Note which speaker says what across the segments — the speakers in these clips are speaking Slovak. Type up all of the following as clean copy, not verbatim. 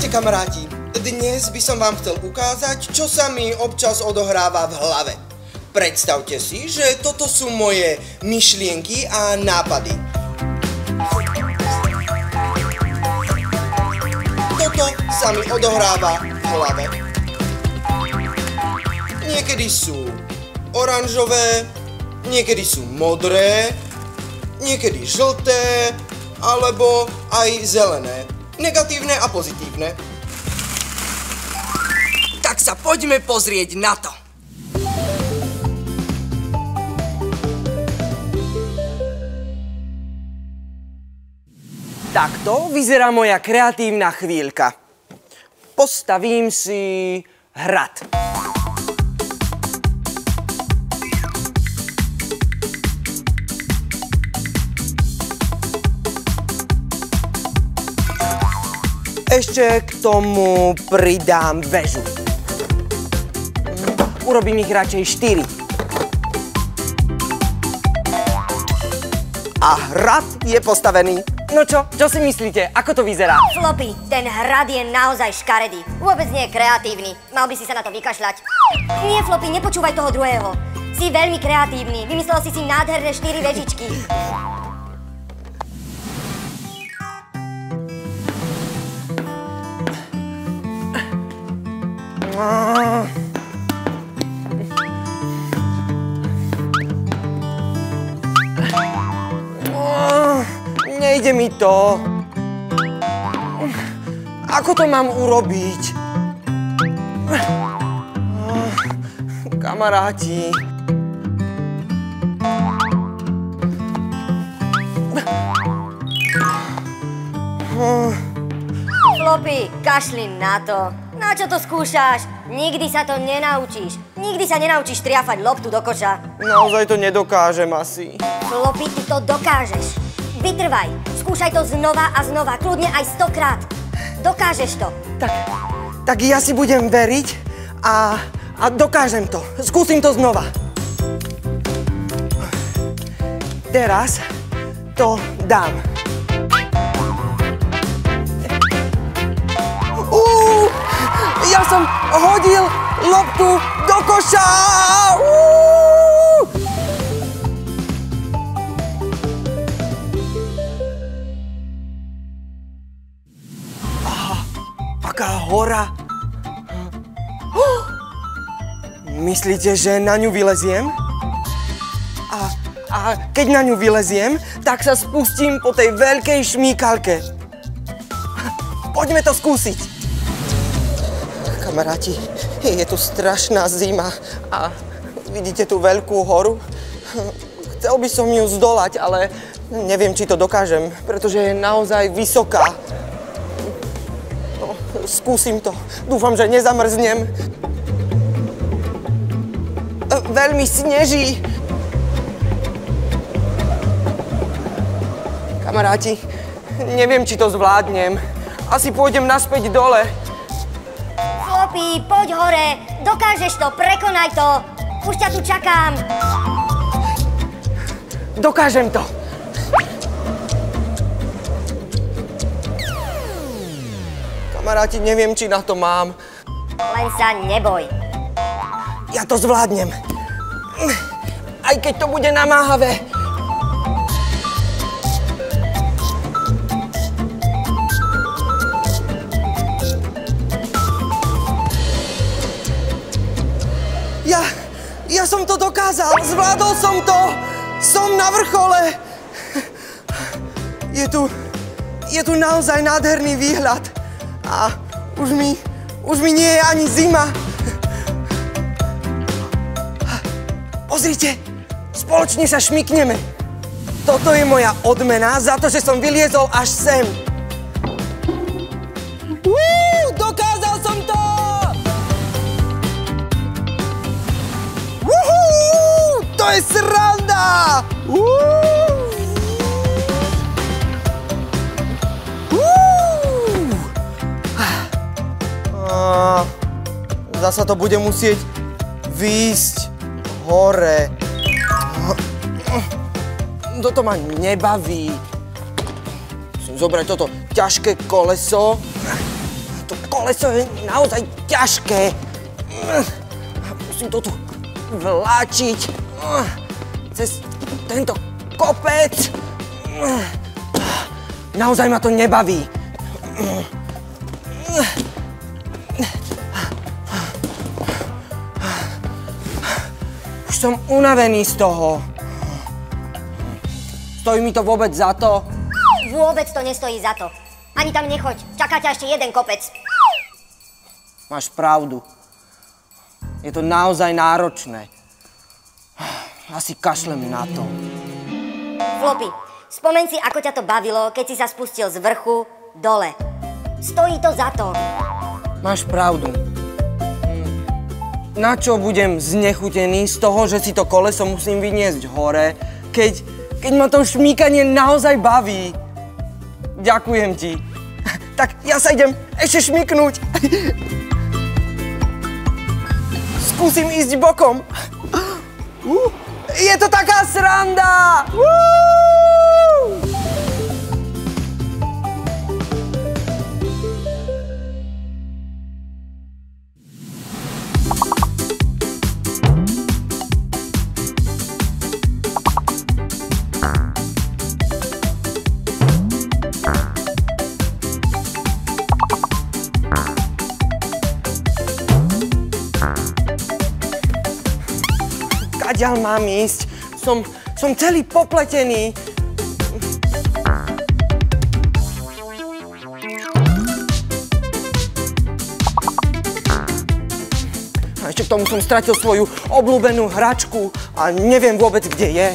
Speaker 1: Ahojte kamaráti, dnes by som vám chcel ukázať, čo sa mi občas odohráva v hlave. Predstavte si, že toto sú moje myšlienky a nápady. Toto sa mi odohráva v hlave. Niekedy sú oranžové, niekedy sú modré, niekedy žlté, alebo aj zelené. Negatívne a pozitívne. Tak sa poďme pozrieť na to. Takto vyzerá moja kreatívna chvíľka. Postavím si hrad. Ešte k tomu pridám väžu. Urobím ich radšej 4. A hrad je postavený. No čo si myslíte? Ako to vyzerá?
Speaker 2: Floppy, ten hrad je naozaj škaredý. Vôbec nie je kreatívny. Mal by si sa na to vykašľať. Nie, Floppy, nepočúvaj toho druhého. Si veľmi kreatívny. Vymyslel si nádherné 4 vežičky.
Speaker 1: Nejde mi to. Ako to mám urobiť? Kamaráti.
Speaker 2: Floppy, kašli na to. Na čo to skúšaš? Nikdy sa to nenaučíš. Nikdy sa nenaučíš triafať loptu do koša.
Speaker 1: Naozaj to nedokážem asi.
Speaker 2: Floppy, ty to dokážeš. Vytrvaj. Skúšaj to znova a znova. Kľudne aj 100-krát. Dokážeš to.
Speaker 1: Tak ja si budem veriť a dokážem to. Skúsim to znova. Teraz to dám. Ja som hodil loptu do koša! Aká hora! Myslíte, že na ňu vyleziem? A keď na ňu vyleziem, tak sa spustím po tej veľkej šmíkalke. Poďme to skúsiť. Kamaráti, je tu strašná zima a vidíte tú veľkú horu? Chcel by som ju zdolať, ale neviem, či to dokážem, pretože je naozaj vysoká. No, skúsim to. Dúfam, že nezamrznem. Veľmi sneží. Kamaráti, neviem, či to zvládnem. Asi pôjdem naspäť dole.
Speaker 2: Floppy, poď hore. Dokážeš to, prekonaj to. Už ťa tu čakám.
Speaker 1: Dokážem to. Kamaráti, neviem, či na to mám.
Speaker 2: Len sa neboj.
Speaker 1: Ja to zvládnem. Aj keď to bude namáhavé. Ja som to dokázal, zvládol som to, som na vrchole. Je tu naozaj nádherný výhľad a už mi nie je ani zima. Pozrite, spoločne sa šmykneme. Toto je moja odmena za to, že som vyliezol až sem. Dokázal som to! To je sranda! Zasa to bude musieť výjsť hore. Toto ma nebaví. Musím zobrať toto ťažké koleso. To koleso je naozaj ťažké. Musím to tu vláčiť cez tento kopec. Naozaj ma to nebaví. Už som unavený z toho. Stojí mi to vôbec za to?
Speaker 2: Vôbec to nestojí za to. Ani tam nechoď. Čaká ťa ešte jeden kopec.
Speaker 1: Máš pravdu. Je to naozaj náročné. Asi kašlem na to.
Speaker 2: Floppy, spomeň si, ako ťa to bavilo, keď si sa spustil z vrchu dole. Stojí to za to.
Speaker 1: Máš pravdu. Na čo budem znechutený z toho, že si to koleso musím vyniesť hore, keď ma to šmýkanie naozaj baví? Ďakujem ti. Tak ja sa idem ešte šmyknúť. Skúsim ísť bokom. Je to taká sranda! Kadiaľ mám ísť? Som celý popletený. A ešte k tomu som stratil svoju obľúbenú hračku a neviem vôbec, kde je.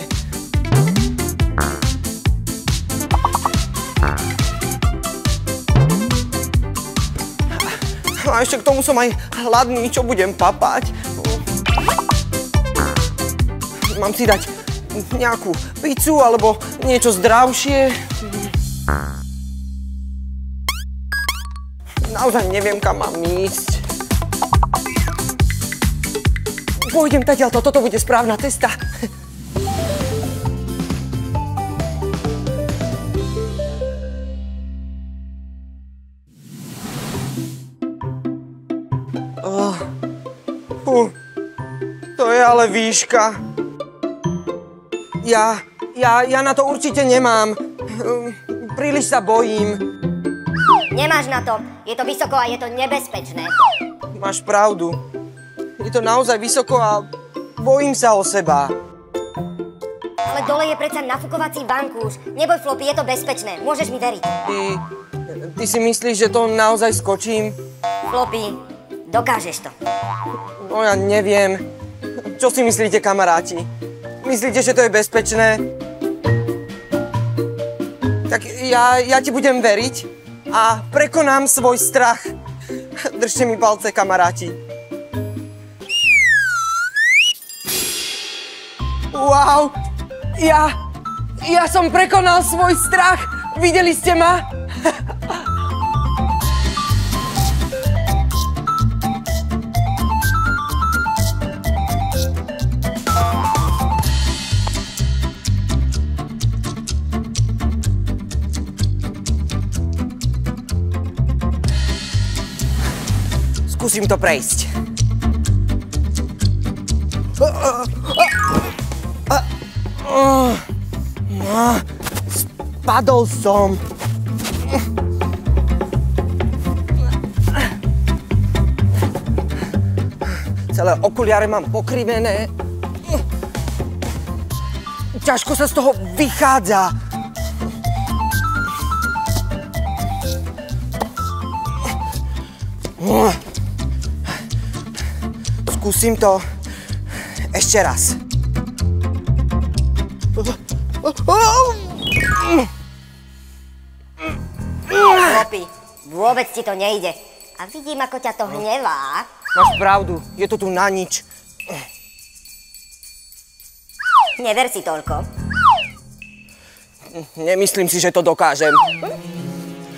Speaker 1: A ešte k tomu som aj hladný, čo budem papať. Mám si dať nejakú pizzu alebo niečo zdravšie. Naozaj neviem, kam mám ísť. Pôjdem tadiaľto, toto bude správna cesta. To je ale výška. Ja na to určite nemám. Príliš sa bojím.
Speaker 2: Nemáš na to. Je to vysoko a je to nebezpečné.
Speaker 1: Máš pravdu. Je to naozaj vysoko a bojím sa o seba.
Speaker 2: Ale dole je predsa nafukovací vankúš. Neboj, Floppy, je to bezpečné. Môžeš mi veriť.
Speaker 1: Ty si myslíš, že to naozaj skočím?
Speaker 2: Floppy, dokážeš to.
Speaker 1: No ja neviem. Čo si myslíte, kamaráti? Myslíte, že to je bezpečné? Tak ja ti budem veriť a prekonám svoj strach. Držte mi palce, kamaráti. Wow! Ja som prekonal svoj strach! Videli ste ma? Skúsim to prejsť. Spadol som. Celé okuliare mám pokrivené. Ťažko sa z toho vychádza. Skúsim to ešte raz.
Speaker 2: Floppy, vôbec ti to nejde. A vidím, ako ťa to hnevá.
Speaker 1: Máš pravdu, je to tu na nič.
Speaker 2: Never si toľko.
Speaker 1: Nemyslím si, že to dokážem.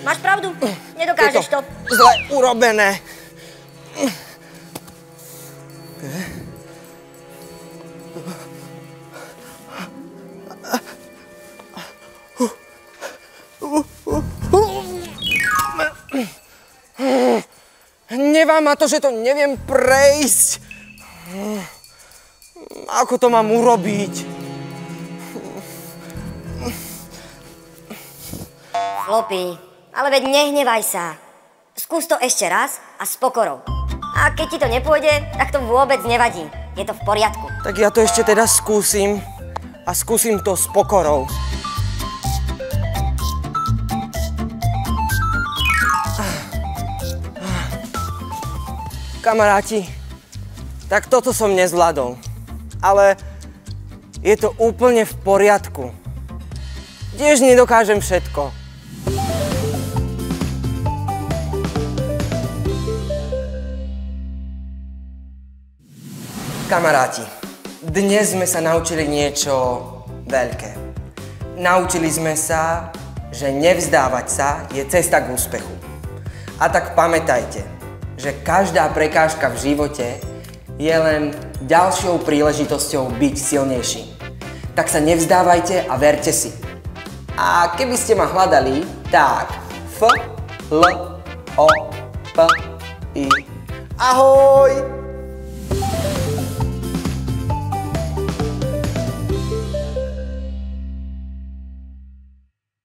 Speaker 2: Máš pravdu, nedokážeš to.
Speaker 1: Zle urobené. Hnevá ma to, že to neviem prejsť. Ako to mám urobiť?
Speaker 2: Floppy, ale veď nehnevaj sa. Skús to ešte raz a s pokorou. A keď ti to nepôjde, tak to vôbec nevadí. Je to v poriadku.
Speaker 1: Tak ja to ešte teda skúsim. A skúsim to s pokorou. Kamaráti, tak toto som nezvládol. Ale je to úplne v poriadku. Tiež nedokážem všetko. Kamaráti, dnes sme sa naučili niečo veľké. Naučili sme sa, že nevzdávať sa je cesta k úspechu. A tak pamätajte, že každá prekážka v živote je len ďalšou príležitosťou byť silnejší. Tak sa nevzdávajte a verte si. A keby ste ma hľadali, tak F, L, O, P, I. Ahoj!